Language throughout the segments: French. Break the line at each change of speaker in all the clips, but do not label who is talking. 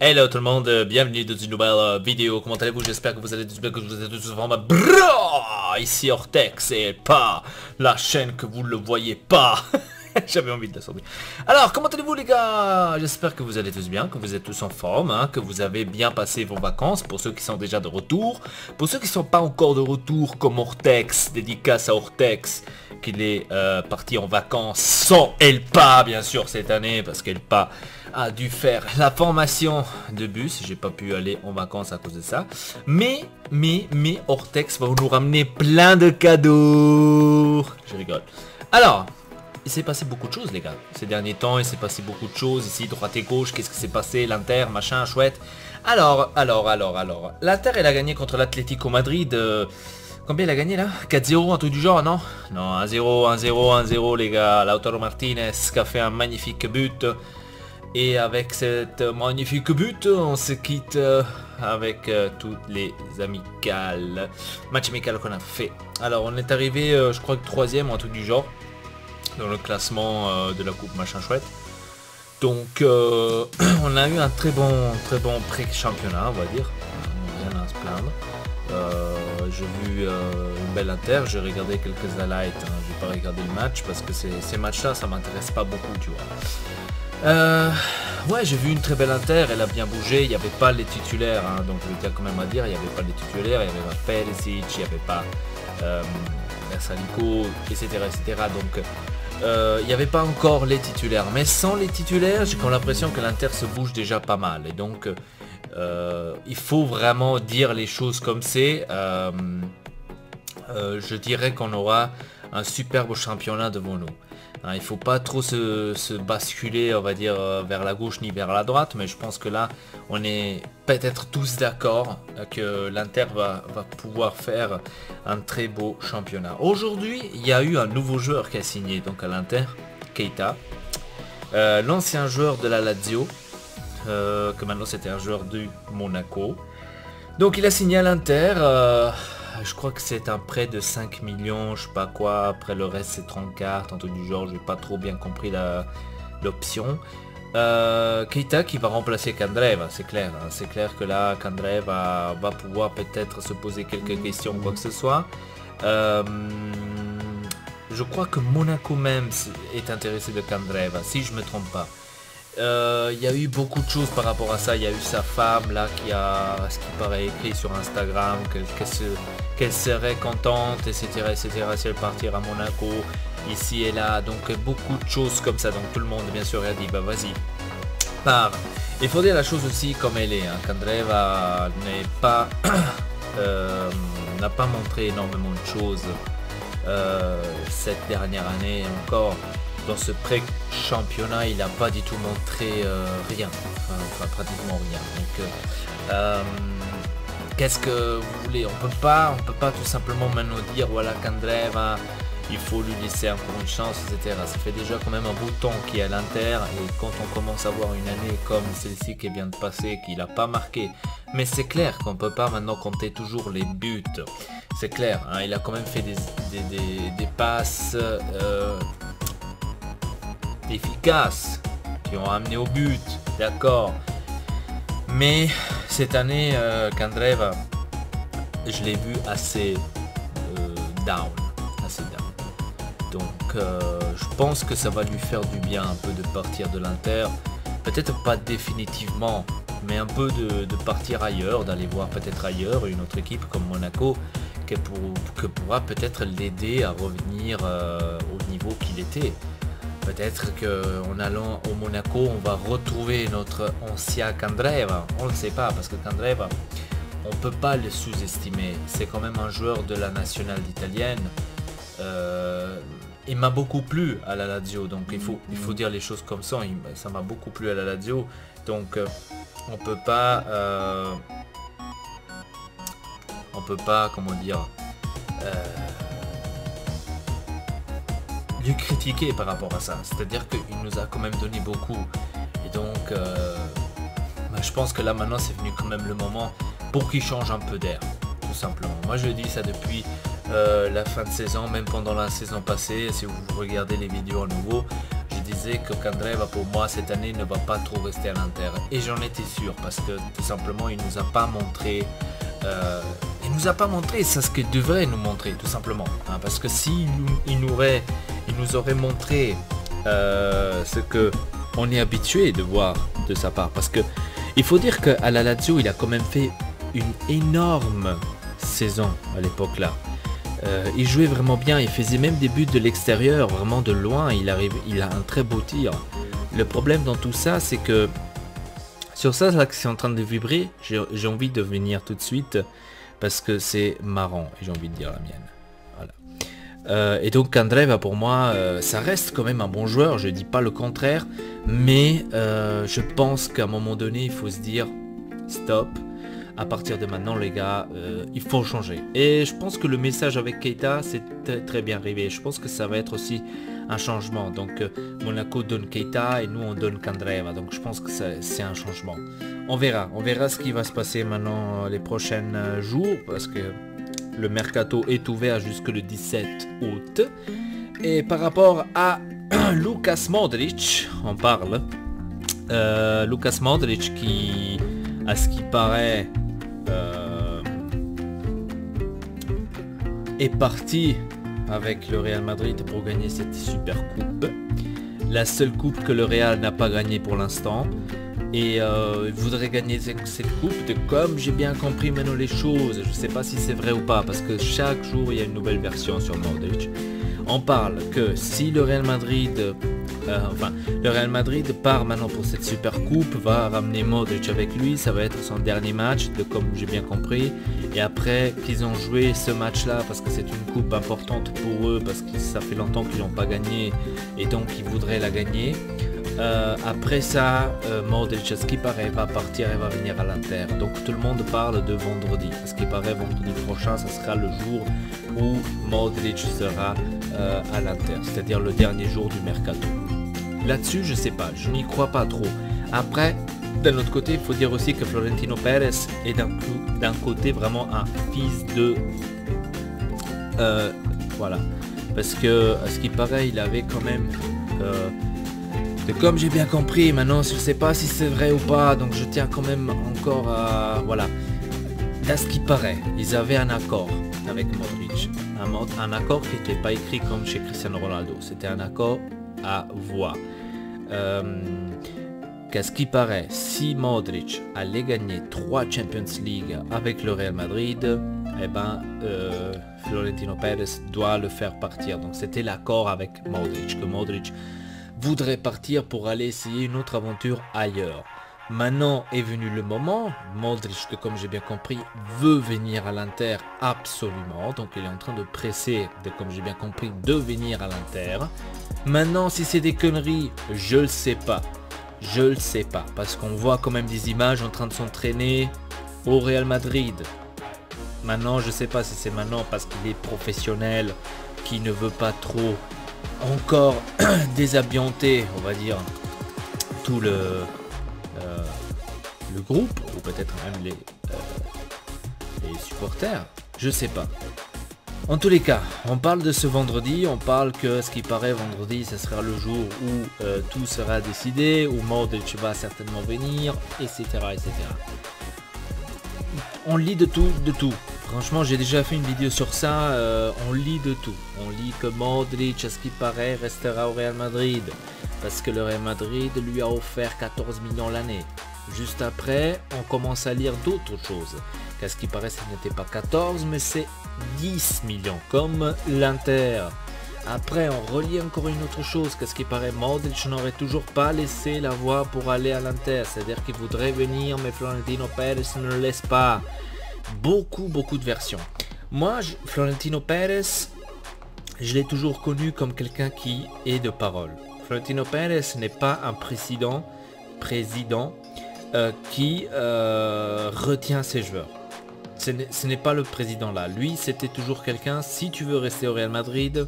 Hello tout le monde, bienvenue dans une nouvelle vidéo. Comment allez-vous? J'espère que vous allez tous bien, que vous êtes tous vraiment bro. Ici Ortex et pas la chaîne que vous ne le voyez pas. J'avais envie de la sortir. Alors, comment allez-vous les gars? J'espère que vous allez tous bien, que vous êtes tous en forme, hein, que vous avez bien passé vos vacances, pour ceux qui sont déjà de retour. Pour ceux qui ne sont pas encore de retour, comme Ortex, dédicace à Ortex, qu'il est parti en vacances sans Elpa, bien sûr, cette année, parce qu'Elpa a dû faire la formation de bus. J'ai pas pu aller en vacances à cause de ça. Mais Ortex va nous ramener plein de cadeaux. Je rigole. Alors, il s'est passé beaucoup de choses les gars. Ces derniers temps, il s'est passé beaucoup de choses. Ici, droite et gauche, qu'est-ce qui s'est passé? L'Inter, machin, chouette. Alors. L'Inter, elle a gagné contre l'Atlético Madrid. Combien il a gagné là? 4-0, un truc du genre, non? Non, 1-0, 1-0, 1-0 les gars. Lautaro Martinez qui a fait un magnifique but. Et avec cette magnifique but, on se quitte avec toutes les amicales. Match amical qu'on a fait. Alors, on est arrivé, je crois que 3ème ou un truc du genre. Dans le classement de la coupe machin chouette. Donc, on a eu un très bon pré-championnat, on va dire. Rien à se plaindre. J'ai vu une belle Inter, j'ai regardé quelques highlights, hein. J'ai pas regardé le match parce que ces matchs-là, ça m'intéresse pas beaucoup, tu vois. Ouais, j'ai vu une très belle Inter, elle a bien bougé, il n'y avait pas les titulaires, hein, donc je tiens quand même à dire, il n'y avait pas les titulaires, il n'y avait pas Perisic, il n'y avait pas Salico, etc. Donc, il n'y avait pas encore les titulaires, mais sans les titulaires, j'ai comme l'impression que l'Inter se bouge déjà pas mal, et donc il faut vraiment dire les choses comme c'est. Je dirais qu'on aura un superbe championnat devant nous. Hein, il ne faut pas trop se basculer, on va dire, vers la gauche ni vers la droite, mais je pense que là, on est peut-être tous d'accord que l'Inter va pouvoir faire un très beau championnat. Aujourd'hui, il y a eu un nouveau joueur qui a signé donc à l'Inter, Keita, l'ancien joueur de la Lazio, que maintenant c'était un joueur du Monaco. Donc il a signé à l'Inter. Je crois que c'est un prêt de 5 millions, je sais pas quoi, après le reste c'est 30 cartes, un truc du genre, j'ai pas trop bien compris l'option. Keita qui va remplacer Candreva, c'est clair, hein, c'est clair que là Candreva va pouvoir peut-être se poser quelques questions ou quoi que ce soit. Je crois que Monaco même est intéressé de Candreva, si je me trompe pas. Il y a eu beaucoup de choses par rapport à ça. Il y a eu sa femme là qui a, ce qui paraît, écrit sur Instagram qu'elle serait contente, etc., si elle partir à Monaco, ici et là. Donc beaucoup de choses comme ça. Donc tout le monde bien sûr a dit bah vas-y, pars. Il faut dire la chose aussi comme elle est, hein. Candreva n'est pas n'a pas montré énormément de choses cette dernière année encore. Dans ce pré-championnat, il n'a pas du tout montré rien, enfin pratiquement rien. Donc, qu'est-ce que vous voulez? On peut pas tout simplement maintenant dire voilà Candreva, il faut lui laisser encore une chance, etc. Ça fait déjà quand même un bout de temps qu'il est à l'Inter et quand on commence à voir une année comme celle-ci qui vient de passer, qu'il n'a pas marqué, mais c'est clair qu'on peut pas maintenant compter toujours les buts. C'est clair, hein, il a quand même fait des passes efficaces qui ont amené au but, d'accord, mais cette année Candreva, je l'ai vu assez down. Donc je pense que ça va lui faire du bien un peu de partir de l'Inter, peut-être pas définitivement, mais un peu de partir ailleurs, d'aller voir peut-être ailleurs une autre équipe comme Monaco que pourra peut-être l'aider à revenir au niveau qu'il était. Peut-être qu'en allant au Monaco, on va retrouver notre ancien Candreva. On ne le sait pas parce que Candreva, on ne peut pas le sous-estimer. C'est quand même un joueur de la nationale italienne. Il m'a beaucoup plu à la Lazio. Donc il faut dire les choses comme ça. Ça m'a beaucoup plu à la Lazio. Donc on peut pas, comment dire, lui critiquer par rapport à ça, c'est-à-dire qu'il nous a quand même donné beaucoup et donc je pense que là maintenant c'est venu quand même le moment pour qu'il change un peu d'air, tout simplement. Moi je dis ça depuis la fin de saison, même pendant la saison passée, si vous regardez les vidéos à nouveau, j'ai disais que Candreva pour moi cette année ne va pas trop rester à l'Inter. Et j'en étais sûr parce que tout simplement il nous a pas montré ça ce qu'il devrait nous montrer tout simplement. Hein, parce que si il nous aurait montré ce que on est habitué de voir de sa part. Parce que il faut dire qu'à la Lazio il a quand même fait une énorme saison à l'époque là. Il jouait vraiment bien, il faisait même des buts de l'extérieur, vraiment de loin, il a un très beau tir. Le problème dans tout ça, c'est que sur ça là que c'est en train de vibrer, j'ai envie de venir tout de suite parce que c'est marrant et j'ai envie de dire la mienne. Voilà. Et donc Candreva pour moi, ça reste quand même un bon joueur, je dis pas le contraire, mais je pense qu'à un moment donné, il faut se dire stop. À partir de maintenant les gars, il faut changer. Et je pense que le message avec Keita c'est très bien arrivé. Je pense que ça va être aussi un changement. Donc Monaco donne Keita et nous on donne Candreva. Donc je pense que c'est un changement. On verra ce qui va se passer maintenant les prochains jours. Parce que le mercato est ouvert jusque le 17 août. Et par rapport à Lukas Modric, on parle. Lukas Modric qui, à ce qui paraît, est parti avec le Real Madrid pour gagner cette super coupe. La seule coupe que le Real n'a pas gagnée pour l'instant. Et il voudrait gagner cette coupe de comme j'ai bien compris maintenant les choses. Je ne sais pas si c'est vrai ou pas parce que chaque jour il y a une nouvelle version sur Modric. On parle que si le Real Madrid le Real Madrid part maintenant pour cette super coupe, va ramener Modric avec lui, ça va être son dernier match, comme j'ai bien compris. Et après qu'ils ont joué ce match là, parce que c'est une coupe importante pour eux, parce que ça fait longtemps qu'ils n'ont pas gagné, et donc ils voudraient la gagner. Après ça, Modric, à ce qui paraît, va partir et va venir à l'Inter. Donc tout le monde parle de vendredi. À ce qui paraît, vendredi prochain, ça sera le jour où Modric sera à l'Inter, c'est-à-dire le dernier jour du mercato. Là-dessus, je sais pas, je n'y crois pas trop. Après, d'un autre côté, il faut dire aussi que Florentino Pérez est d'un côté vraiment un fils de... voilà. Parce que, à ce qui paraît, il avait quand même... comme j'ai bien compris, maintenant je sais pas si c'est vrai ou pas, donc je tiens quand même encore à... Voilà. À ce qui paraît, ils avaient un accord avec Modric. Un accord qui n'était pas écrit comme chez Cristiano Ronaldo. C'était un accord à voix. Qu'à ce qui paraît, si Modric allait gagner 3 Champions League avec le Real Madrid, eh ben Florentino Pérez doit le faire partir. Donc c'était l'accord avec Modric, que Modric voudrait partir pour aller essayer une autre aventure ailleurs. Maintenant est venu le moment, Modric, comme j'ai bien compris, veut venir à l'Inter absolument, donc il est en train de presser, comme j'ai bien compris, de venir à l'Inter. Maintenant, si c'est des conneries, je le sais pas. Je le sais pas, parce qu'on voit quand même des images en train de s'entraîner au Real Madrid. Maintenant, je sais pas si c'est maintenant parce qu'il est professionnel, qui ne veut pas trop encore désambianter, on va dire, tout le groupe, ou peut-être même les supporters, je sais pas. En tous les cas, on parle de ce vendredi, on parle que ce qui paraît vendredi, ce sera le jour où tout sera décidé, où Modric va certainement venir, etc., etc. On lit de tout, de tout. Franchement, j'ai déjà fait une vidéo sur ça, on lit de tout. On lit que Modric, à ce qui paraît, restera au Real Madrid, parce que le Real Madrid lui a offert 14 millions l'année. Juste après, on commence à lire d'autres choses. Qu'à ce qui paraît, ce n'était pas 14, mais c'est 10 millions, comme l'Inter. Après, on relit encore une autre chose. Qu'à ce qui paraît, Modric n'aurait toujours pas laissé la voie pour aller à l'Inter. C'est-à-dire qu'il voudrait venir, mais Florentino Pérez ne le laisse pas. Beaucoup de versions. Moi, Florentino Pérez, je l'ai toujours connu comme quelqu'un qui est de parole. Florentino Pérez n'est pas un président qui retient ses joueurs. Ce n'est pas le président là. Lui, c'était toujours quelqu'un, si tu veux rester au Real Madrid,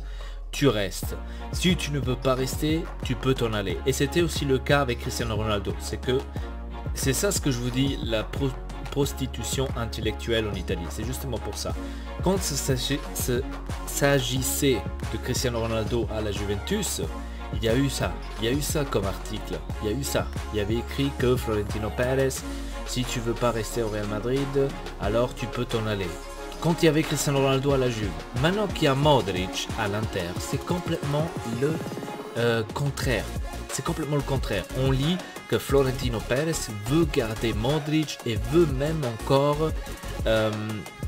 tu restes. Si tu ne veux pas rester, tu peux t'en aller. Et c'était aussi le cas avec Cristiano Ronaldo. C'est ça ce que je vous dis, la prostitution intellectuelle en Italie. C'est justement pour ça. Quand il s'agissait de Cristiano Ronaldo à la Juventus, il y a eu ça comme article, il y a eu ça. Il y avait écrit que Florentino Pérez, si tu veux pas rester au Real Madrid, alors tu peux t'en aller. Quand il y avait Cristiano Ronaldo à la Juve, maintenant qu'il y a Modric à l'Inter, c'est complètement le contraire. C'est complètement le contraire. On lit que Florentino Pérez veut garder Modric et veut même encore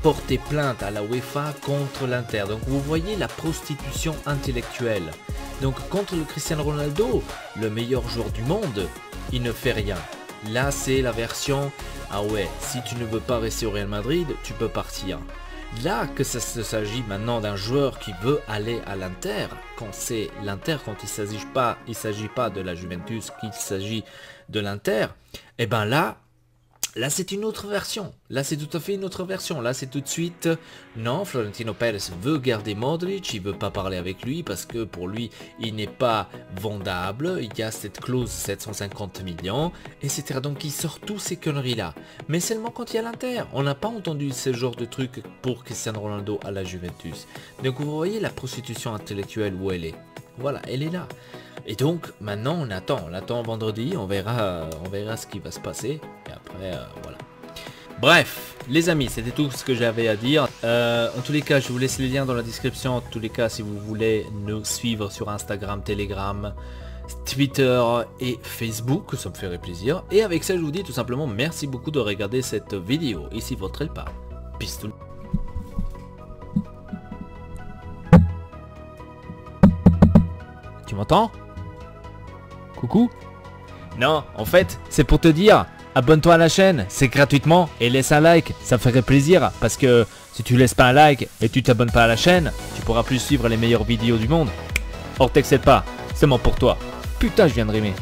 porter plainte à la UEFA contre l'Inter. Donc vous voyez la prostitution intellectuelle. Donc contre le Cristiano Ronaldo, le meilleur joueur du monde, il ne fait rien. Là c'est la version, ah ouais, si tu ne veux pas rester au Real Madrid, tu peux partir. Là que ça s'agit maintenant d'un joueur qui veut aller à l'Inter, quand c'est l'Inter, quand il s'agit pas de la Juventus, qu'il s'agit de l'Inter, et ben là c'est une autre version. Là c'est tout à fait une autre version. Là c'est tout de suite, non, Florentino Pérez veut garder Modric, il veut pas parler avec lui parce que pour lui il n'est pas vendable. Il y a cette clause 750 millions, etc. Donc il sort tous ces conneries là. Mais seulement quand il y a l'Inter. On n'a pas entendu ce genre de truc pour Cristiano Ronaldo à la Juventus. Donc vous voyez la prostitution intellectuelle où elle est. Voilà, elle est là. Et donc maintenant on attend vendredi, on verra ce qui va se passer. Et après voilà. Bref, les amis, c'était tout ce que j'avais à dire. En tous les cas, je vous laisse les liens dans la description. En tous les cas, si vous voulez nous suivre sur Instagram, Telegram, Twitter et Facebook, ça me ferait plaisir. Et avec ça, je vous dis tout simplement merci beaucoup de regarder cette vidéo. Ici votre Elpa. Peace to... Tu m'entends? Coucou? Non, en fait, c'est pour te dire, abonne-toi à la chaîne, c'est gratuitement, et laisse un like, ça me ferait plaisir, parce que si tu laisses pas un like et tu t'abonnes pas à la chaîne, tu pourras plus suivre les meilleures vidéos du monde. Hortex, c'est pas, c'est seulement pour toi. Putain, je viens de rimer.